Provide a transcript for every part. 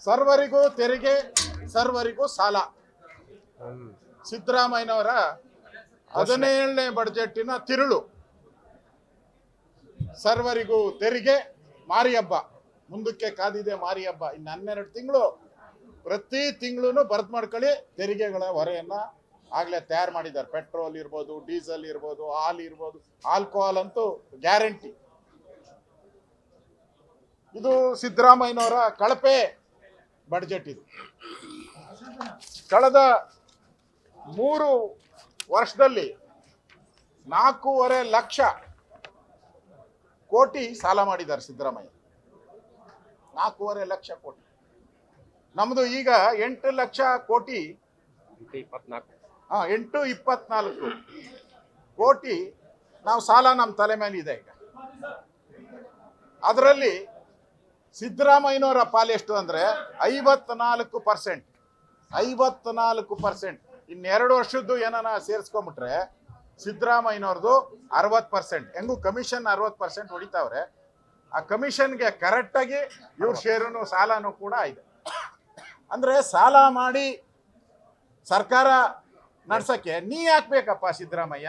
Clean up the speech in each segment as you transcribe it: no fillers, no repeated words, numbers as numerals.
ಸರ್ವರಿಗೂ ತೆರಿಗೆ, ಸರ್ವರಿಗೂ ಸಾಲ. ಸಿದ್ದರಾಮಯ್ಯನವರ 17ನೇ ಬಜೆಟಿನ ತಿರುಳು. ಸರ್ವರಿಗೂ ತೆರಿಗೆ, ಮಾರಿ ಹಬ್ಬ ಮುಂದಕ್ಕೆ ಕಾದಿದೆ. ಮಾರಿ ಹಬ್ಬ ಇನ್ನು 12 ತಿಂಗಳು. ಪ್ರತಿ ತಿಂಗಳು ಬರ್ದ್ ಮಾಡ್ಕೊಳ್ಳಿ ತೆರಿಗೆಗಳ ಹೊರೆಯನ್ನ ಆಗ್ಲೇ ತಯಾರು ಮಾಡಿದ್ದಾರೆ. ಪೆಟ್ರೋಲ್ ಇರ್ಬೋದು, ಡೀಸೆಲ್ ಇರ್ಬೋದು, ಹಾಲ್ ಇರ್ಬೋದು, ಆಲ್ಕೋಹಾಲ್ ಅಂತೂ ಗ್ಯಾರಂಟಿ. ಇದು ಸಿದ್ದರಾಮಯ್ಯನವರ ಕಳಪೆ ಬಡ್ಜೆಟ್. ಇದು ಕಳೆದ 3 ವರ್ಷದಲ್ಲಿ 4.5 ಲಕ್ಷ ಕೋಟಿ ಸಾಲ ಮಾಡಿದ್ದಾರೆ ಸಿದ್ದರಾಮಯ್ಯ. 4.5 ಲಕ್ಷ ಕೋಟಿ. ನಮ್ದು ಈಗ 8 ಲಕ್ಷ ಕೋಟಿ, 824 ಕೋಟಿ ನಾವು ಸಾಲ ನಮ್ಮ ತಲೆ ಮೇಲೆ ಇದೆ ಈಗ. ಅದರಲ್ಲಿ ಸಿದ್ದರಾಮಯ್ಯನವರ ಪಾಲೆಷ್ಟು ಅಂದ್ರೆ 54%. 54%. ಇನ್ನು2 ವರ್ಷದ್ದು ಏನಾನ ಸೇರಿಸ್ಕೊಂಡ್ಬಿಟ್ರೆ ಸಿದ್ದರಾಮಯ್ಯನವ್ರದ್ದು 60%. ಹೆಂಗೂ ಕಮಿಷನ್ 60% ಹೊಡಿತಾವ್ರೆ. ಆ ಕಮಿಷನ್ಗೆ ಕರೆಕ್ಟಾಗಿ ಇವ್ರ ಶೇರು ಸಾಲನೂ ಕೂಡ ಇದೆ. ಅಂದ್ರೆ ಸಾಲ ಮಾಡಿ ಸರ್ಕಾರ ನಡ್ಸಕ್ಕೆ ನೀ ಹಾಕ್ಬೇಕಪ್ಪ ಸಿದ್ದರಾಮಯ್ಯ,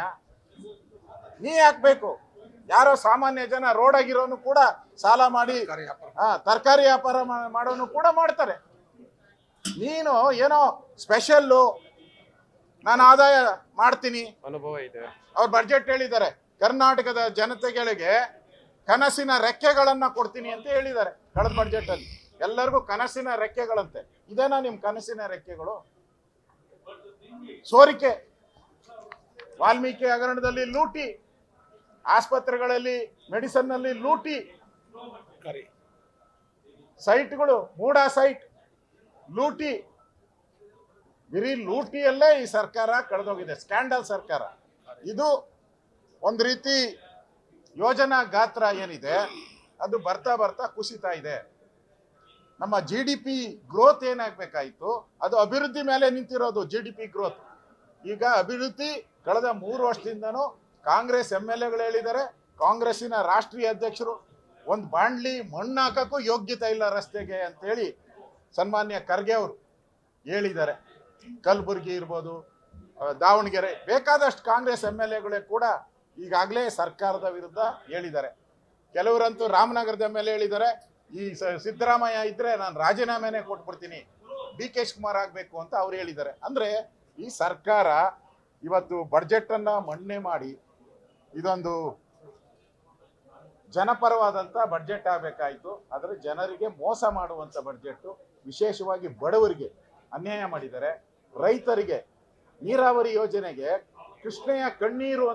ನೀ ಹಾಕ್ಬೇಕು. ಯಾರೋ ಸಾಮಾನ್ಯ ಜನ ರೋಡಾಗಿರೋನು ಕೂಡ ಸಾಲ ಮಾಡಿ ತರಕಾರಿ ವ್ಯಾಪಾರ ಮಾಡೋನು ಕೂಡ ಮಾಡ್ತಾರೆ. ನೀನು ಏನೋ ಸ್ಪೆಷಲ್ಲು ನಾನು ಆದಾಯ ಮಾಡ್ತೀನಿ ಅನುಭವ ಇದೆ. ಅವ್ರ ಬಡ್ಜೆಟ್ ಹೇಳಿದ್ದಾರೆ. ಕರ್ನಾಟಕದ ಜನತೆಗಳಿಗೆ ಕನಸಿನ ರೆಕ್ಕೆಗಳನ್ನ ಕೊಡ್ತೀನಿ ಅಂತ ಹೇಳಿದ್ದಾರೆ ಕಳೆದ ಬಡ್ಜೆಟ್ ಅಲ್ಲಿ. ಎಲ್ಲರಿಗೂ ಕನಸಿನ ರೆಕ್ಕೆಗಳಂತೆ. ಇದೇನಾ ನಿಮ್ ಕನಸಿನ ರೆಕ್ಕೆಗಳು? ಸೋರಿಕೆ, ವಾಲ್ಮೀಕಿ ಹಗರಣದಲ್ಲಿ ಲೂಟಿ, ಆಸ್ಪತ್ರೆಗಳಲ್ಲಿ ಮೆಡಿಸನ್ ನಲ್ಲಿ ಲೂಟಿ, ಸೈಟ್ಗಳು ಮೂಡ ಸೈಟ್ ಲೂಟಿ. ಬರೀ ಲೂಟಿಯಲ್ಲೇ ಈ ಸರ್ಕಾರ ಕಳೆದೋಗಿದೆ. ಸ್ಕ್ಯಾಂಡಲ್ ಸರ್ಕಾರ ಇದು. ಒಂದು ರೀತಿ ಯೋಜನಾ ಗಾತ್ರ ಏನಿದೆ ಅದು ಬರ್ತಾ ಬರ್ತಾ ಕುಸಿತಾ ಇದೆ. ನಮ್ಮ GDP ಗ್ರೋತ್ ಏನಾಗಬೇಕಾಯಿತು ಅದು ಅಭಿವೃದ್ಧಿ ಮೇಲೆ ನಿಂತಿರೋದು. GDP ಗ್ರೋತ್ ಈಗ ಅಭಿವೃದ್ಧಿ ಕಳೆದ 3 ವರ್ಷದಿಂದನೂ ಕಾಂಗ್ರೆಸ್ MLAಗಳು ಹೇಳಿದ್ದಾರೆ. ಕಾಂಗ್ರೆಸ್ಸಿನ ರಾಷ್ಟ್ರೀಯ ಅಧ್ಯಕ್ಷರು ಒಂದು ಬಾಂಡ್ಲಿ ಮಣ್ಣು ಹಾಕಕ್ಕೂ ಯೋಗ್ಯತೆ ಇಲ್ಲ ರಸ್ತೆಗೆ ಅಂತೇಳಿ ಸನ್ಮಾನ್ಯ ಖರ್ಗೆ ಅವರು ಹೇಳಿದ್ದಾರೆ. ಕಲಬುರಗಿ ಇರ್ಬೋದು, ದಾವಣಗೆರೆ, ಬೇಕಾದಷ್ಟು ಕಾಂಗ್ರೆಸ್ MLAಗಳೇ ಕೂಡ ಈಗಾಗಲೇ ಸರ್ಕಾರದ ವಿರುದ್ಧ ಹೇಳಿದ್ದಾರೆ. ಕೆಲವರಂತೂ ರಾಮನಗರದ MLA ಹೇಳಿದ್ದಾರೆ, ಈ ಸಿದ್ದರಾಮಯ್ಯ ಇದ್ರೆ ನಾನು ರಾಜೀನಾಮೆನೇ ಕೊಟ್ಬಿಡ್ತೀನಿ, DK ಶಿವಕುಮಾರ್ ಆಗಬೇಕು ಅಂತ ಅವ್ರು ಹೇಳಿದ್ದಾರೆ. ಅಂದ್ರೆ ಈ ಸರ್ಕಾರ ಇವತ್ತು ಬಡ್ಜೆಟ್ ಅನ್ನ ಮಂಡನೆ ಮಾಡಿ ಇದೊಂದು ಜನಪರವಾದಂತ ಬಡ್ಜೆಟ್ ಆಗಬೇಕಾಯಿತು. ಆದರೆ ಜನರಿಗೆ ಮೋಸ ಮಾಡುವಂತ ಬಡ್ಜೆಟ್. ವಿಶೇಷವಾಗಿ ಬಡವರಿಗೆ ಅನ್ಯಾಯ ಮಾಡಿದ್ದಾರೆ. ರೈತರಿಗೆ ನೀರಾವರಿ ಯೋಜನೆಗೆ ಕೃಷ್ಣಯ್ಯ ಕಣ್ಣೀರು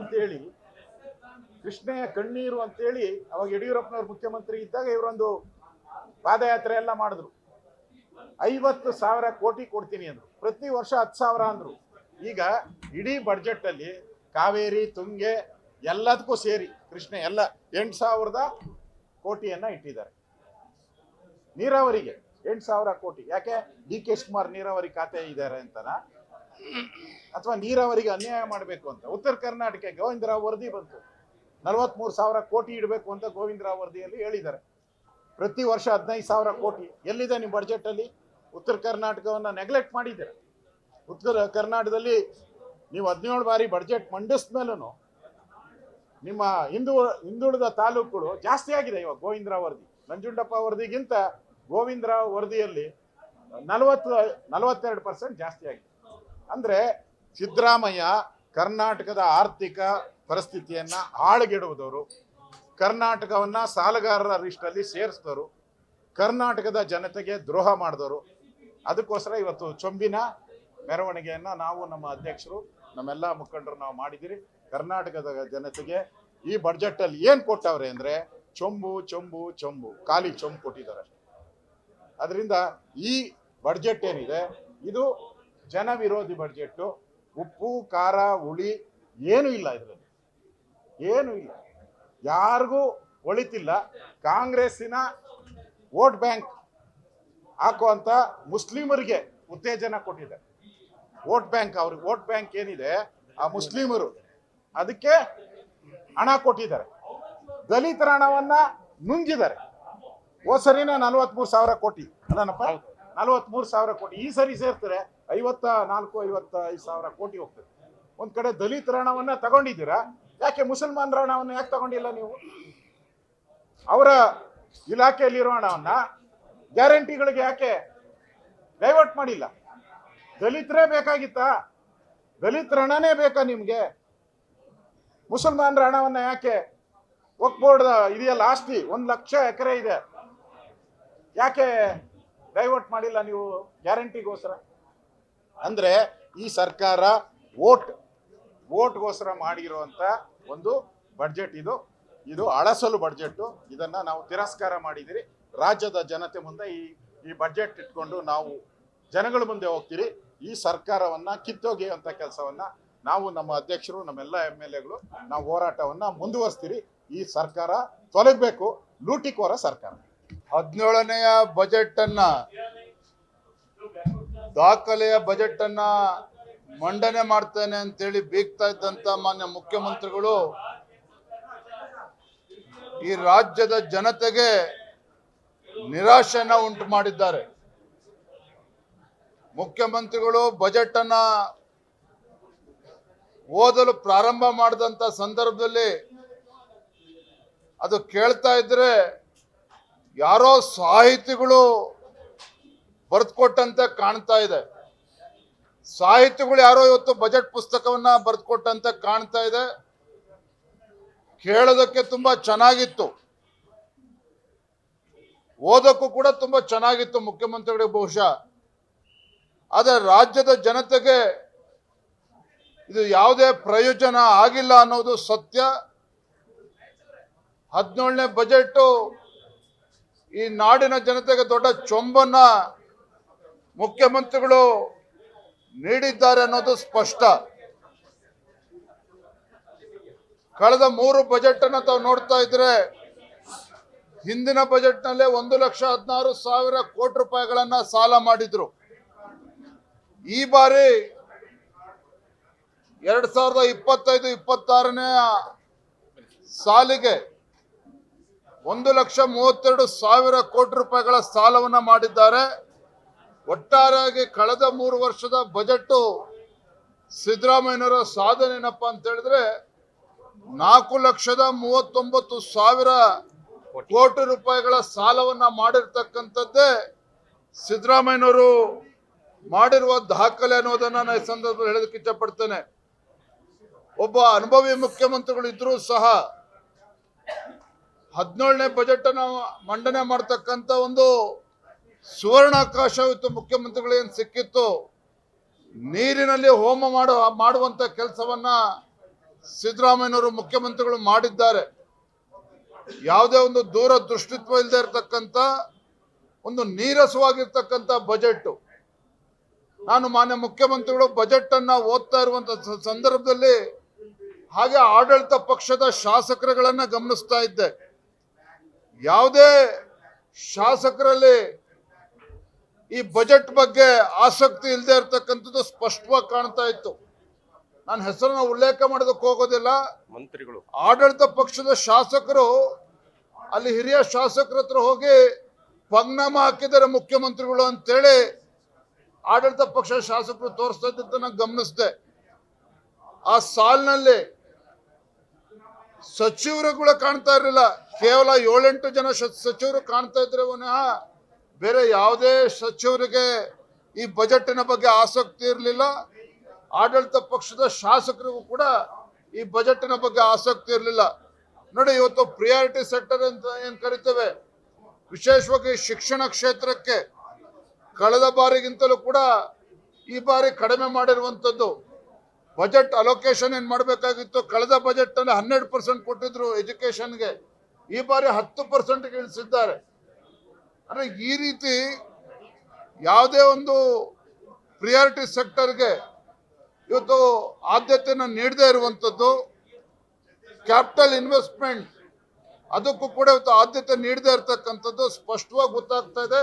ಅಂತೇಳಿ ಅವಾಗ ಯಡಿಯೂರಪ್ಪನವ್ರು ಮುಖ್ಯಮಂತ್ರಿ ಇದ್ದಾಗ ಇವರೊಂದು ಪಾದಯಾತ್ರೆ ಎಲ್ಲ ಮಾಡಿದ್ರು. 50,000 ಕೋಟಿ ಕೊಡ್ತೀನಿ ಅಂದ್ರು. ಪ್ರತಿ ವರ್ಷ 10,000 ಅಂದ್ರು. ಈಗ ಇಡೀ ಬಡ್ಜೆಟ್ ಅಲ್ಲಿ ಕಾವೇರಿ, ತುಂಗೆ ಎಲ್ಲದಕ್ಕೂ ಸೇರಿ ಕೃಷ್ಣ ಎಲ್ಲ 8,000 ಕೋಟಿಯನ್ನ ಇಟ್ಟಿದ್ದಾರೆ. ನೀರಾವರಿಗೆ 8,000 ಕೋಟಿ. ಯಾಕೆ? DK ಶಿವಕುಮಾರ್ ನೀರಾವರಿ ಖಾತೆ ಇದ್ದಾರೆ ಅಂತನಾ, ಅಥವಾ ನೀರಾವರಿಗೆ ಅನ್ಯಾಯ ಮಾಡಬೇಕು ಅಂತ? ಉತ್ತರ ಕರ್ನಾಟಕ ಗೋವಿಂದರಾವ್ ವರದಿ ಬಂತು, 43,000 ಕೋಟಿ ಇಡಬೇಕು ಅಂತ ಗೋವಿಂದರಾವ್ ವರದಿಯಲ್ಲಿ ಹೇಳಿದ್ದಾರೆ. ಪ್ರತಿ ವರ್ಷ 15,000 ಕೋಟಿ. ಎಲ್ಲಿದೆ ನಿಮ್ಮ ಬಡ್ಜೆಟ್ ಅಲ್ಲಿ? ಉತ್ತರ ಕರ್ನಾಟಕವನ್ನ ನೆಗ್ಲೆಕ್ಟ್ ಮಾಡಿದ್ದೀರ. ಉತ್ತರ ಕರ್ನಾಟಕದಲ್ಲಿ ನೀವು 17 ಬಾರಿ ಬಡ್ಜೆಟ್ ಮಂಡಿಸಿದ ಮೇಲೂ ನಿಮ್ಮ ಹಿಂದುಳಿದ ತಾಲೂಕುಗಳು ಜಾಸ್ತಿ ಆಗಿದೆ. ಇವಾಗ ಗೋವಿಂದರಾವ್ ವರದಿ, ನಂಜುಂಡಪ್ಪ ವರದಿಗಿಂತ ಗೋವಿಂದರಾವ್ ವರದಿಯಲ್ಲಿ 42% ಜಾಸ್ತಿ ಆಗಿದೆ. ಅಂದ್ರೆ ಸಿದ್ದರಾಮಯ್ಯ ಕರ್ನಾಟಕದ ಆರ್ಥಿಕ ಪರಿಸ್ಥಿತಿಯನ್ನ ಹಾಳುಗೆಡುವುದವರು, ಕರ್ನಾಟಕವನ್ನ ಸಾಲಗಾರರ ಲಿಸ್ಟಲ್ಲಿ ಸೇರಿಸಿದವರು, ಕರ್ನಾಟಕದ ಜನತೆಗೆ ದ್ರೋಹ ಮಾಡಿದವರು. ಅದಕ್ಕೋಸ್ಕರ ಇವತ್ತು ಚೊಂಬಿನ ಮೆರವಣಿಗೆಯನ್ನ ನಾವು, ನಮ್ಮ ಅಧ್ಯಕ್ಷರು, ನಮ್ಮೆಲ್ಲ ಮುಖಂಡರು ನಾವು ಮಾಡಿದಿರಿ. ಕರ್ನಾಟಕದ ಜನತೆಗೆ ಈ ಬಡ್ಜೆಟ್ ಅಲ್ಲಿ ಏನ್ ಕೊಟ್ಟವ್ರೆ ಅಂದ್ರೆ ಚೊಂಬು ಚೊಂಬು ಚೊಂಬು, ಖಾಲಿ ಚೊಂಬು ಕೊಟ್ಟಿದ್ದಾರೆ. ಅದರಿಂದ ಈ ಬಡ್ಜೆಟ್ ಏನಿದೆ ಇದು ಜನ ವಿರೋಧಿ ಬಡ್ಜೆಟ್. ಉಪ್ಪು ಖಾರ ಹುಳಿ ಏನೂ ಇಲ್ಲ ಇದರಲ್ಲಿ, ಏನೂ ಇಲ್ಲ. ಯಾರಿಗೂ ಒಳಿತಿಲ್ಲ. ಕಾಂಗ್ರೆಸ್ಸಿನ ವೋಟ್ ಬ್ಯಾಂಕ್ ಹಾಕುವಂತ ಮುಸ್ಲಿಮರಿಗೆ ಉತ್ತೇಜನ ಕೊಟ್ಟಿದೆ. ವೋಟ್ ಬ್ಯಾಂಕ್, ಅವ್ರಿಗೆ ವೋಟ್ ಬ್ಯಾಂಕ್ ಏನಿದೆ ಆ ಮುಸ್ಲಿಮರು, ಅದಕ್ಕೆ ಹಣ ಕೊಟ್ಟಿದ್ದಾರೆ. ದಲಿತರ ಹಣವನ್ನ ನುಂಗಿದ್ದಾರೆ. ಹೋದ ಸರಿನ 43,000 ಕೋಟಿ ಅಲ್ಲನಪ್ಪ, 43,000 ಕೋಟಿ. ಈ ಸರಿ ಸೇರ್ತಾರೆ 55,000 ಕೋಟಿ ಹೋಗ್ತದೆ. ಒಂದ್ ಕಡೆ ದಲಿತರ ಹಣವನ್ನ ತಗೊಂಡಿದ್ದೀರಾ, ಯಾಕೆ ಮುಸಲ್ಮಾನರ ಹಣವನ್ನ ಯಾಕೆ ತಗೊಂಡಿಲ್ಲ ನೀವು? ಅವರ ಇಲಾಖೆಯಲ್ಲಿರೋ ಹಣವನ್ನ ಗ್ಯಾರಂಟಿಗಳಿಗೆ ಯಾಕೆ ಡೈವರ್ಟ್ ಮಾಡಿಲ್ಲ? ದಲಿತರೇ ಬೇಕಾಗಿತ್ತಾ? ದಲಿತರ ಹಣನೇ ಬೇಕಾ ನಿಮ್ಗೆ? ಮುಸಲ್ಮಾನರ ಹಣವನ್ನ ಯಾಕೆ ವಕ್ಫ್ ಬೋರ್ಡ್ ಇದೆಯಲ್ಲ ಆಸ್ತಿ 1 ಲಕ್ಷ ಎಕರೆ ಇದೆ, ಯಾಕೆ ಡೈವರ್ಟ್ ಮಾಡಿಲ್ಲ ನೀವು ಗ್ಯಾರಂಟಿಗೋಸ್ಕರ? ಅಂದ್ರೆ ಈ ಸರ್ಕಾರ ಓಟ್ಗೋಸ್ಕರ ಮಾಡಿರುವಂತ ಒಂದು ಬಡ್ಜೆಟ್ ಇದು ಅಳಸಲು ಬಡ್ಜೆಟ್. ಇದನ್ನ ನಾವು ತಿರಸ್ಕಾರ ಮಾಡಿದಿರಿ. ರಾಜ್ಯದ ಜನತೆ ಮುಂದೆ ಈ ಬಡ್ಜೆಟ್ ಇಟ್ಕೊಂಡು ನಾವು ಜನಗಳ ಮುಂದೆ ಹೋಗ್ತೀರಿ. ಈ ಸರ್ಕಾರವನ್ನ ಕಿತ್ತೊಗೆಯುವಂತ ಕೆಲಸವನ್ನ ನಾವು, ನಮ್ಮ ಅಧ್ಯಕ್ಷರು, ನಮ್ಮೆಲ್ಲ MLAಗಳು ನಾವು ಹೋರಾಟವನ್ನ ಮುಂದುವರಿಸ್ತೀರಿ. ಈ ಸರ್ಕಾರ ತೊಲಗಬೇಕು, ಲೂಟಿಕೋರ ಸರ್ಕಾರ. 17ನೆಯ ಬಜೆಟ್ ಅನ್ನ, ದಾಖಲೆಯ ಬಜೆಟ್ ಅನ್ನ ಮಂಡನೆ ಮಾಡ್ತೇನೆ ಅಂತೇಳಿ ಬೀಗ್ತಾ ಇದ್ದಂತ ಮಾನ್ಯ ಮುಖ್ಯಮಂತ್ರಿಗಳು ಈ ರಾಜ್ಯದ ಜನತೆಗೆ ನಿರಾಶೆಯನ್ನ ಉಂಟು ಮಾಡಿದ್ದಾರೆ. ಮುಖ್ಯಮಂತ್ರಿಗಳು ಬಜೆಟ್ ಅನ್ನ ಓದಲು ಪ್ರಾರಂಭ ಮಾಡಿದಂತ ಸಂದರ್ಭದಲ್ಲಿ ಅದು ಕೇಳ್ತಾ ಇದ್ರೆ ಯಾರೋ ಸಾಹಿತಿಗಳು ಬರೆದುಕೊಟ್ಟಂತೆ ಕಾಣ್ತಾ ಇದೆ. ಸಾಹಿತಿಗಳು ಯಾರೋ ಇವತ್ತು ಬಜೆಟ್ ಪುಸ್ತಕವನ್ನ ಬರೆದುಕೊಟ್ಟಂತೆ ಕಾಣ್ತಾ ಇದೆ. ಕೇಳೋದಕ್ಕೆ ತುಂಬಾ ಚೆನ್ನಾಗಿತ್ತು, ಓದಕ್ಕೂ ಕೂಡ ತುಂಬಾ ಚೆನ್ನಾಗಿತ್ತು ಮುಖ್ಯಮಂತ್ರಿಗಳಿಗೆ ಬಹುಶಃ. ಆದರೆ ರಾಜ್ಯದ ಜನತೆಗೆ ಇದು ಯಾವುದೇ ಪ್ರಯೋಜನ ಆಗಿಲ್ಲ ಅನ್ನೋದು ಸತ್ಯ. 17ನೇ ಬಜೆಟ್ ಈ ನಾಡಿನ ಜನತೆಗೆ ದೊಡ್ಡ ಚೊಂಬನ್ನ ಮುಖ್ಯಮಂತ್ರಿಗಳು ನೀಡಿದ್ದಾರೆ ಅನ್ನೋದು ಸ್ಪಷ್ಟ. ಕಳೆದ 3 ಬಜೆಟ್ ಅನ್ನ ತಾವು ನೋಡ್ತಾ ಇದ್ರೆ, ಹಿಂದಿನ ಬಜೆಟ್ ನಲ್ಲೇ 1,16,000 ಕೋಟಿ ರೂಪಾಯಿಗಳನ್ನ ಸಾಲ ಮಾಡಿದ್ರು. ಈ ಬಾರಿ 2025-26ನೇ ಸಾಲಿಗೆ 1,32,000 ಕೋಟಿ ರೂಪಾಯಿಗಳ ಸಾಲವನ್ನ ಮಾಡಿದ್ದಾರೆ. ಒಟ್ಟಾರೆಯಾಗಿ ಕಳೆದ 3 ವರ್ಷದ ಬಜೆಟ್ ಸಿದ್ದರಾಮಯ್ಯನವರ ಸಾಧನೆ ಏನಪ್ಪ ಅಂತ ಹೇಳಿದ್ರೆ 4,39,000 ಕೋಟಿ ರೂಪಾಯಿಗಳ ಸಾಲವನ್ನ ಮಾಡಿರ್ತಕ್ಕಂಥದ್ದೇ ಸಿದ್ದರಾಮಯ್ಯನವರು ಮಾಡಿರುವ ದಾಖಲೆ ಅನ್ನೋದನ್ನ ನಾನು ಈ ಸಂದರ್ಭದಲ್ಲಿ ಹೇಳೋದಕ್ಕೆ ಇಷ್ಟಪಡ್ತೇನೆ. ಒಬ್ಬ ಅನುಭವಿ ಮುಖ್ಯಮಂತ್ರಿಗಳು ಇದ್ರೂ ಸಹ 17ನೇ ಬಜೆಟ್ ಅನ್ನ ಮಂಡನೆ ಮಾಡತಕ್ಕಂತ ಒಂದು ಸುವರ್ಣಾವಕಾಶ ಇತ್ತು ಮುಖ್ಯಮಂತ್ರಿಗಳೇನು ಸಿಕ್ಕಿತ್ತು. ನೀರಿನಲ್ಲಿ ಹೋಮ ಮಾಡುವಂತ ಕೆಲಸವನ್ನ ಸಿದ್ದರಾಮಯ್ಯನವರು ಮುಖ್ಯಮಂತ್ರಿಗಳು ಮಾಡಿದ್ದಾರೆ. ಯಾವುದೇ ಒಂದು ದೂರದೃಷ್ಟಿತ್ವ ಇಲ್ಲದೆ ಇರತಕ್ಕಂತ ಒಂದು ನೀರಸವಾಗಿರ್ತಕ್ಕಂಥ ಬಜೆಟ್. ನಾನು ಮಾನ್ಯ ಮುಖ್ಯಮಂತ್ರಿಗಳು ಬಜೆಟ್ ಅನ್ನ ಓದ್ತಾ ಇರುವಂತ ಸಂದರ್ಭದಲ್ಲಿ ಹಾಗೆ ಆಡಳಿತ ಪಕ್ಷದ ಶಾಸಕರುಗಳನ್ನ ಗಮನಿಸ್ತಾ ಇದ್ದೆ. ಯಾವುದೇ ಶಾಸಕರಲ್ಲಿ ಈ ಬಜೆಟ್ ಬಗ್ಗೆ ಆಸಕ್ತಿ ಇಲ್ಲದೆ ಇರತಕ್ಕಂಥದ್ದು ಸ್ಪಷ್ಟವಾಗಿ ಕಾಣ್ತಾ ಇತ್ತು. ನಾನು ಹೆಸರನ್ನ ಉಲ್ಲೇಖ ಮಾಡೋದಕ್ಕೆ ಹೋಗೋದಿಲ್ಲ. ಮಂತ್ರಿಗಳು, ಆಡಳಿತ ಪಕ್ಷದ ಶಾಸಕರು ಅಲ್ಲಿ ಹಿರಿಯ ಶಾಸಕರ ಹತ್ರ ಹೋಗಿ ಪಂಗ್ನಾಮ ಹಾಕಿದ್ದಾರೆ ಮುಖ್ಯಮಂತ್ರಿಗಳು ಅಂತೇಳಿ ಆಡಳಿತ ಪಕ್ಷದ ಶಾಸಕರು ತೋರಿಸ್ತಾ ಇದ್ದದ್ದನ್ನ ಗಮನಿಸಿದೆ. ಆ ಸಾಲಿನಲ್ಲಿ ಸಚಿವರುಗಳು ಕಾಣ್ತಾ ಇರಲಿಲ್ಲ. ಕೇವಲ 7-8 ಜನ ಸಚಿವರು ಕಾಣ್ತಾ ಇದ್ರೆ ವಿನಃ ಬೇರೆ ಯಾವುದೇ ಸಚಿವರಿಗೆ ಈ ಬಜೆಟಿನ ಬಗ್ಗೆ ಆಸಕ್ತಿ ಇರಲಿಲ್ಲ. ಆಡಳಿತ ಪಕ್ಷದ ಶಾಸಕರಿಗೂ ಕೂಡ ಈ ಬಜೆಟಿನ ಬಗ್ಗೆ ಆಸಕ್ತಿ ಇರಲಿಲ್ಲ. ನೋಡಿ, ಇವತ್ತು ಪ್ರಿಯಾರಿಟಿ ಸೆಕ್ಟರ್ ಅಂತ ಏನ್ ಕರಿತೇವೆ, ವಿಶೇಷವಾಗಿ ಶಿಕ್ಷಣ ಕ್ಷೇತ್ರಕ್ಕೆ ಕಳೆದ ಬಾರಿಗಿಂತಲೂ ಕೂಡ ಈ ಬಾರಿ ಕಡಿಮೆ ಮಾಡಿರುವಂತದ್ದು. ಬಜೆಟ್ ಅಲೋಕೇಶನ್ ಏನ್ ಮಾಡಬೇಕಾಗಿತ್ತು, ಕಳೆದ ಬಜೆಟ್ ನಲ್ಲಿ 12% ಕೊಟ್ಟಿದ್ರು ಎಜುಕೇಶನ್ಗೆ, ಈ ಬಾರಿ 10% ಇಳಿಸಿದ್ದಾರೆ. ಅಂದ್ರೆ ಈ ರೀತಿ ಯಾವುದೇ ಒಂದು ಪ್ರಿಯಾರಿಟಿ ಸೆಕ್ಟರ್ಗೆ ಇವತ್ತು ಆದ್ಯತೆಯನ್ನು ನೀಡದೇ ಇರುವಂತದ್ದು. ಕ್ಯಾಪಿಟಲ್ ಇನ್ವೆಸ್ಟ್ಮೆಂಟ್ ಅದಕ್ಕೂ ಕೂಡ ಇವತ್ತು ಆದ್ಯತೆ ನೀಡದೇ ಇರತಕ್ಕಂಥದ್ದು ಸ್ಪಷ್ಟವಾಗಿ ಗೊತ್ತಾಗ್ತಾ ಇದೆ.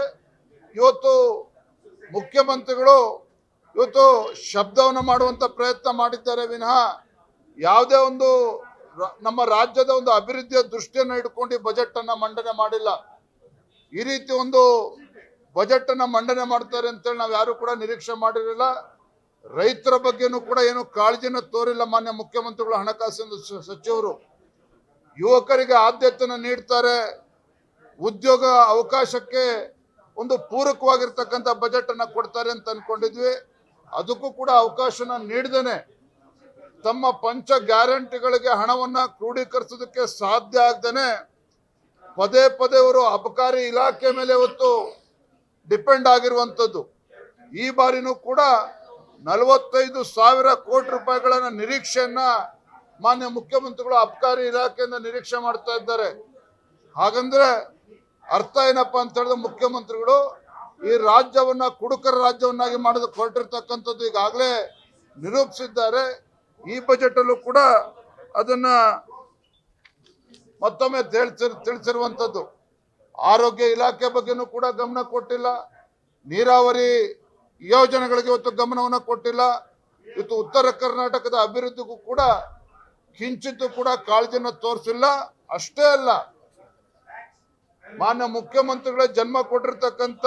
ಇವತ್ತು ಮುಖ್ಯಮಂತ್ರಿಗಳು ಇವತ್ತು ಶಬ್ದವನ್ನು ಮಾಡುವಂತ ಪ್ರಯತ್ನ ಮಾಡಿದ್ದಾರೆ ವಿನಃ ಯಾವುದೇ ಒಂದು ನಮ್ಮ ರಾಜ್ಯದ ಒಂದು ಅಭಿವೃದ್ಧಿಯ ದೃಷ್ಟಿಯನ್ನು ಇಟ್ಕೊಂಡು ಬಜೆಟ್ ಅನ್ನ ಮಂಡನೆ ಮಾಡಿಲ್ಲ. ಈ ರೀತಿ ಒಂದು ಬಜೆಟ್ ಅನ್ನ ಮಂಡನೆ ಮಾಡ್ತಾರೆ ಅಂತೇಳಿ ನಾವು ಯಾರು ಕೂಡ ನಿರೀಕ್ಷೆ ಮಾಡಿರಲಿಲ್ಲ. ರೈತರ ಬಗ್ಗೆನೂ ಕೂಡ ಏನು ಕಾಳಜಿನ ತೋರಿಲ್ಲ ಮಾನ್ಯ ಮುಖ್ಯಮಂತ್ರಿಗಳು, ಹಣಕಾಸಿನ ಸಚಿವರು. ಯುವಕರಿಗೆ ಆದ್ಯತೆಯನ್ನು ನೀಡ್ತಾರೆ, ಉದ್ಯೋಗ ಅವಕಾಶಕ್ಕೆ ಒಂದು ಪೂರಕವಾಗಿರ್ತಕ್ಕಂಥ ಬಜೆಟ್ ಅನ್ನ ಕೊಡ್ತಾರೆ ಅಂತ ಅನ್ಕೊಂಡಿದ್ವಿ. ಅದಕ್ಕೂ ಕೂಡ ಅವಕಾಶನ ನೀಡದೇನೆ ತಮ್ಮ ಪಂಚ ಗ್ಯಾರಂಟಿಗಳಿಗೆ ಹಣವನ್ನ ಕ್ರೋಢೀಕರಿಸೋದಕ್ಕೆ ಸಾಧ್ಯ ಆಗದೇನೆ ಪದೇ ಪದೇ ಅವರು ಅಬಕಾರಿ ಇಲಾಖೆ ಮೇಲೆ ಇವತ್ತು ಡಿಪೆಂಡ್ ಆಗಿರುವಂಥದ್ದು. ಈ ಬಾರಿನೂ ಕೂಡ 45,000 ಕೋಟಿ ರೂಪಾಯಿಗಳನ್ನ ನಿರೀಕ್ಷೆಯನ್ನ ಮಾನ್ಯ ಮುಖ್ಯಮಂತ್ರಿಗಳು ಅಬಕಾರಿ ಇಲಾಖೆಯಿಂದ ನಿರೀಕ್ಷೆ ಮಾಡ್ತಾ ಇದ್ದಾರೆ. ಹಾಗಂದ್ರೆ ಅರ್ಥ ಏನಪ್ಪಾ ಅಂತ ಹೇಳಿದ್ರೆ ಮುಖ್ಯಮಂತ್ರಿಗಳು ಈ ರಾಜ್ಯವನ್ನ ಕುಡುಕರ ರಾಜ್ಯವನ್ನಾಗಿ ಮಾಡೋದಕ್ಕೆ ಹೊರಟಿರ್ತಕ್ಕಂಥದ್ದು ಈಗಾಗಲೇ ನಿರೂಪಿಸಿದ್ದಾರೆ. ಈ ಬಜೆಟ್ ಅಲ್ಲೂ ಕೂಡ ಅದನ್ನ ಮತ್ತೊಮ್ಮೆ ತಿಳಿಸಿರುವಂಥದ್ದು. ಆರೋಗ್ಯ ಇಲಾಖೆ ಬಗ್ಗೆನೂ ಕೂಡ ಗಮನ ಕೊಟ್ಟಿಲ್ಲ, ನೀರಾವರಿ ಯೋಜನೆಗಳಿಗೆ ಇವತ್ತು ಗಮನವನ್ನು ಕೊಟ್ಟಿಲ್ಲ. ಇವತ್ತು ಉತ್ತರ ಕರ್ನಾಟಕದ ಅಭಿವೃದ್ಧಿಗೂ ಕೂಡ ಕಿಂಚಿತ್ತೂ ಕೂಡ ಕಾಳಜಿಯನ್ನು ತೋರಿಸಿಲ್ಲ. ಅಷ್ಟೇ ಅಲ್ಲ, ಮಾನ್ಯ ಮುಖ್ಯಮಂತ್ರಿಗಳೇ ಜನ್ಮ ಕೊಟ್ಟಿರ್ತಕ್ಕಂಥ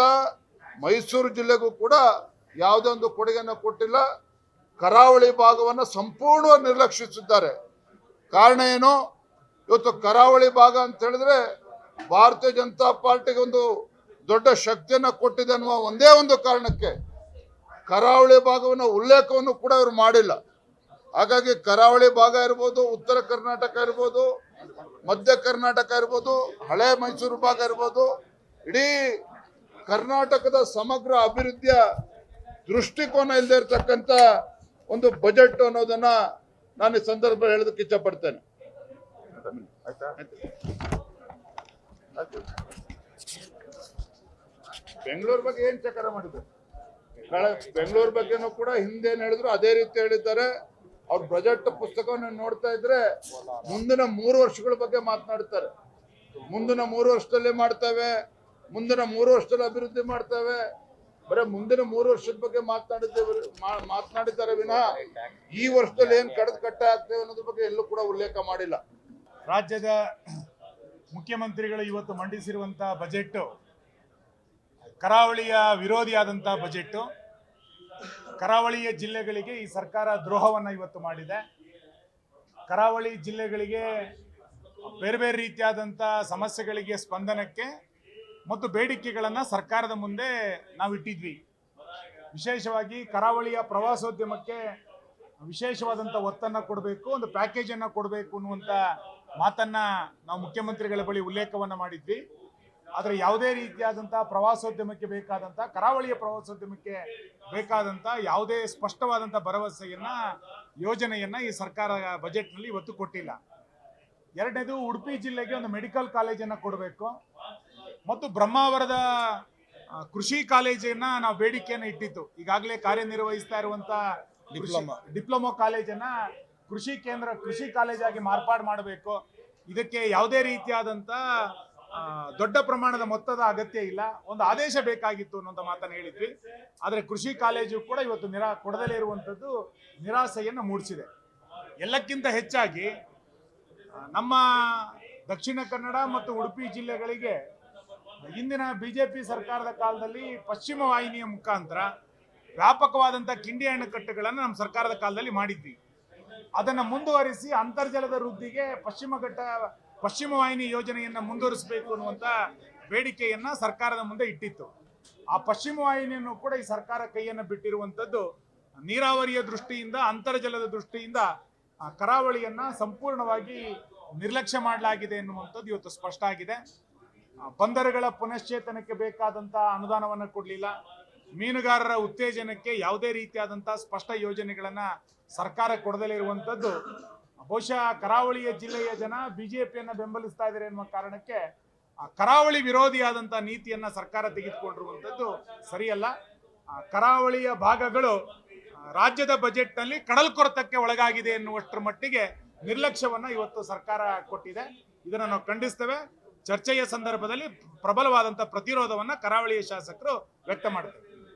ಮೈಸೂರು ಜಿಲ್ಲೆಗೂ ಕೂಡ ಯಾವುದೇ ಒಂದು ಕೊಡುಗೆಯನ್ನು ಕೊಟ್ಟಿಲ್ಲ. ಕರಾವಳಿ ಭಾಗವನ್ನು ಸಂಪೂರ್ಣವಾಗಿ ನಿರ್ಲಕ್ಷಿಸಿದ್ದಾರೆ. ಕಾರಣ ಏನು? ಇವತ್ತು ಕರಾವಳಿ ಭಾಗ ಅಂತ ಹೇಳಿದ್ರೆ ಭಾರತೀಯ ಜನತಾ ಪಾರ್ಟಿಗೆ ಒಂದು ದೊಡ್ಡ ಶಕ್ತಿಯನ್ನು ಕೊಟ್ಟಿದೆ ಅನ್ನುವ ಒಂದೇ ಒಂದು ಕಾರಣಕ್ಕೆ ಕರಾವಳಿ ಭಾಗವನ್ನು ಉಲ್ಲೇಖವನ್ನು ಕೂಡ ಇವರು ಮಾಡಿಲ್ಲ. ಹಾಗಾಗಿ ಕರಾವಳಿ ಭಾಗ ಇರ್ಬೋದು, ಉತ್ತರ ಕರ್ನಾಟಕ ಇರ್ಬೋದು, ಮಧ್ಯ ಕರ್ನಾಟಕ ಇರ್ಬೋದು, ಹಳೆ ಮೈಸೂರು ಭಾಗ ಇರ್ಬೋದು, ಇಡೀ ಕರ್ನಾಟಕದ ಸಮಗ್ರ ಅಭಿವೃದ್ಧಿಯ ದೃಷ್ಟಿಕೋನ ಇಲ್ಲದೆ ಇರತಕ್ಕಂಥ ಒಂದು ಬಜೆಟ್ ಅನ್ನೋದನ್ನ ನಾನು ಈ ಸಂದರ್ಭ ಹೇಳೋದಕ್ಕೆ ಇಚ್ಛಪಡ್ತೇನೆ. ಬೆಂಗಳೂರು ಬಗ್ಗೆ ಏನ್ ಚಕಾರ ಮಾಡಿದ್ರು? ಬೆಂಗಳೂರು ಬಗ್ಗೆನೂ ಕೂಡ ಹಿಂದೇನು ಹೇಳಿದ್ರು ಅದೇ ರೀತಿ ಹೇಳಿದ್ದಾರೆ. ಅವ್ರ ಬಜೆಟ್ ಪುಸ್ತಕವನ್ನು ನೋಡ್ತಾ ಇದ್ರೆ ಮುಂದಿನ 3 ವರ್ಷಗಳ ಬಗ್ಗೆ ಮಾತನಾಡ್ತಾರೆ. ಮುಂದಿನ 3 ವರ್ಷದಲ್ಲಿ ಮಾಡ್ತೇವೆ, ಮುಂದಿನ 3 ವರ್ಷದಲ್ಲಿ ಅಭಿವೃದ್ಧಿ ಮಾಡ್ತೇವೆ. ಬರೀ ಮುಂದಿನ 3 ವರ್ಷದ ಬಗ್ಗೆ ಮಾತನಾಡಿದ್ದಾರೆ ವಿನಃ ಈ ವರ್ಷದಲ್ಲಿ ಏನ್ ಕಡದ ಕಟ್ಟ ಆಗ್ತೇವೆ ಅನ್ನೋದ್ರ ಬಗ್ಗೆ ಎಲ್ಲೂ ಕೂಡ ಉಲ್ಲೇಖ ಮಾಡಿಲ್ಲ. ರಾಜ್ಯದ ಮುಖ್ಯಮಂತ್ರಿಗಳು ಇವತ್ತು ಮಂಡಿಸಿರುವಂತಹ ಬಜೆಟ್ ಕರಾವಳಿಯ ವಿರೋಧಿಯಾದಂತಹ ಬಜೆಟ್. ಕರಾವಳಿಯ ಜಿಲ್ಲೆಗಳಿಗೆ ಈ ಸರ್ಕಾರ ದ್ರೋಹವನ್ನು ಇವತ್ತು ಮಾಡಿದೆ. ಕರಾವಳಿ ಜಿಲ್ಲೆಗಳಿಗೆ ಬೇರೆ ಬೇರೆ ರೀತಿಯಾದಂಥ ಸಮಸ್ಯೆಗಳಿಗೆ ಸ್ಪಂದನಕ್ಕೆ ಮತ್ತು ಬೇಡಿಕೆಗಳನ್ನು ಸರ್ಕಾರದ ಮುಂದೆ ನಾವು ಇಟ್ಟಿದ್ವಿ. ವಿಶೇಷವಾಗಿ ಕರಾವಳಿಯ ಪ್ರವಾಸೋದ್ಯಮಕ್ಕೆ ವಿಶೇಷವಾದಂಥ ಒತ್ತನ್ನು ಕೊಡಬೇಕು, ಒಂದು ಪ್ಯಾಕೇಜನ್ನು ಕೊಡಬೇಕು ಅನ್ನುವಂಥ ಮಾತನ್ನು ನಾವು ಮುಖ್ಯಮಂತ್ರಿಗಳ ಬಳಿ ಉಲ್ಲೇಖವನ್ನು ಮಾಡಿದ್ವಿ. ಆದರೆ ಯಾವುದೇ ರೀತಿಯಾದಂಥ ಪ್ರವಾಸೋದ್ಯಮಕ್ಕೆ ಬೇಕಾದಂಥ, ಕರಾವಳಿಯ ಪ್ರವಾಸೋದ್ಯಮಕ್ಕೆ ಬೇಕಾದಂಥ ಯಾವುದೇ ಸ್ಪಷ್ಟವಾದಂಥ ಭರವಸೆಯನ್ನು, ಯೋಜನೆಯನ್ನು ಈ ಸರ್ಕಾರ ಬಜೆಟ್ನಲ್ಲಿ ಇವತ್ತು ಕೊಟ್ಟಿಲ್ಲ. ಎರಡನೇದು, ಉಡುಪಿ ಜಿಲ್ಲೆಗೆ ಒಂದು ಮೆಡಿಕಲ್ ಕಾಲೇಜನ್ನು ಕೊಡಬೇಕು ಮತ್ತು ಬ್ರಹ್ಮಾವರದ ಕೃಷಿ ಕಾಲೇಜನ್ನು ನಾವು ಬೇಡಿಕೆಯನ್ನು ಇಟ್ಟಿತ್ತು. ಈಗಾಗಲೇ ಕಾರ್ಯನಿರ್ವಹಿಸ್ತಾ ಇರುವಂಥ ಡಿಪ್ಲೊಮಾ ಕಾಲೇಜನ್ನು ಕೃಷಿ ಕಾಲೇಜಾಗಿ ಮಾರ್ಪಾಡು ಮಾಡಬೇಕು. ಇದಕ್ಕೆ ಯಾವುದೇ ರೀತಿಯಾದಂಥ ದೊಡ್ಡ ಪ್ರಮಾಣದ ಮೊತ್ತದ ಅಗತ್ಯ ಇಲ್ಲ, ಒಂದು ಆದೇಶ ಬೇಕಾಗಿತ್ತು ಅನ್ನೋಂಥ ಮಾತನ್ನು ಹೇಳಿದ್ವಿ. ಆದರೆ ಕೃಷಿ ಕಾಲೇಜು ಕೂಡ ಇವತ್ತು ಕೊಡದಲೇ ಇರುವಂಥದ್ದು ನಿರಾಸೆಯನ್ನು ಮೂಡಿಸಿದೆ. ಎಲ್ಲಕ್ಕಿಂತ ಹೆಚ್ಚಾಗಿ ನಮ್ಮ ದಕ್ಷಿಣ ಕನ್ನಡ ಮತ್ತು ಉಡುಪಿ ಜಿಲ್ಲೆಗಳಿಗೆ ಇಂದಿನ ಬಿಜೆಪಿ ಸರ್ಕಾರದ ಕಾಲದಲ್ಲಿ ಪಶ್ಚಿಮ ವಾಹಿನಿಯ ಮುಖಾಂತರ ವ್ಯಾಪಕವಾದಂಥ ಕಿಂಡಿ ಅಣೆಕಟ್ಟುಗಳನ್ನು ನಮ್ಮ ಸರ್ಕಾರದ ಕಾಲದಲ್ಲಿ ಮಾಡಿದ್ವಿ. ಅದನ್ನು ಮುಂದುವರಿಸಿ ಅಂತರ್ಜಲದ ವೃದ್ಧಿಗೆ ಪಶ್ಚಿಮ ವಾಹಿನಿ ಯೋಜನೆಯನ್ನು ಮುಂದುವರಿಸಬೇಕು ಅನ್ನುವಂಥ ಬೇಡಿಕೆಯನ್ನು ಸರ್ಕಾರದ ಮುಂದೆ ಇಟ್ಟಿತ್ತು. ಆ ಪಶ್ಚಿಮ ವಾಹಿನಿಯನ್ನು ಕೂಡ ಈ ಸರ್ಕಾರ ಕೈಯನ್ನು ಬಿಟ್ಟಿರುವಂಥದ್ದು ನೀರಾವರಿಯ ದೃಷ್ಟಿಯಿಂದ, ಅಂತರ್ಜಲದ ದೃಷ್ಟಿಯಿಂದ ಕರಾವಳಿಯನ್ನು ಸಂಪೂರ್ಣವಾಗಿ ನಿರ್ಲಕ್ಷ್ಯ ಮಾಡಲಾಗಿದೆ ಎನ್ನುವಂಥದ್ದು ಇವತ್ತು ಸ್ಪಷ್ಟ ಆಗಿದೆ. ಬಂದರುಗಳ ಪುನಶ್ಚೇತನಕ್ಕೆ ಬೇಕಾದಂಥ ಅನುದಾನವನ್ನು ಕೊಡಲಿಲ್ಲ. ಮೀನುಗಾರರ ಉತ್ತೇಜನಕ್ಕೆ ಯಾವುದೇ ರೀತಿಯಾದಂಥ ಸ್ಪಷ್ಟ ಯೋಜನೆಗಳನ್ನು ಸರ್ಕಾರ ಕೊಡದಲೇ ಇರುವಂಥದ್ದು ಬಹುಶಃ ಕರಾವಳಿಯ ಜಿಲ್ಲೆಯ ಜನ ಬಿಜೆಪಿಯನ್ನು ಬೆಂಬಲಿಸ್ತಾ ಇದ್ದಾರೆ ಎನ್ನುವ ಕಾರಣಕ್ಕೆ ಕರಾವಳಿ ವಿರೋಧಿಯಾದಂಥ ನೀತಿಯನ್ನು ಸರ್ಕಾರ ತೆಗೆದುಕೊಂಡಿರುವಂಥದ್ದು ಸರಿಯಲ್ಲ. ಕರಾವಳಿಯ ಭಾಗಗಳು ರಾಜ್ಯದ ಬಜೆಟ್ನಲ್ಲಿ ಕಡಲ್ಕೊರೆತಕ್ಕೆ ಒಳಗಾಗಿದೆ ಎನ್ನುವಷ್ಟರ ಮಟ್ಟಿಗೆ ನಿರ್ಲಕ್ಷ್ಯವನ್ನು ಇವತ್ತು ಸರ್ಕಾರ ಕೊಟ್ಟಿದೆ. ಇದನ್ನು ನಾವು ಖಂಡಿಸ್ತೇವೆ. ಚರ್ಚೆಯ ಸಂದರ್ಭದಲ್ಲಿ ಪ್ರಬಲವಾದಂಥ ಪ್ರತಿರೋಧವನ್ನು ಕರಾವಳಿಯ ಶಾಸಕರು ವ್ಯಕ್ತ ಮಾಡ್ತಾರೆ.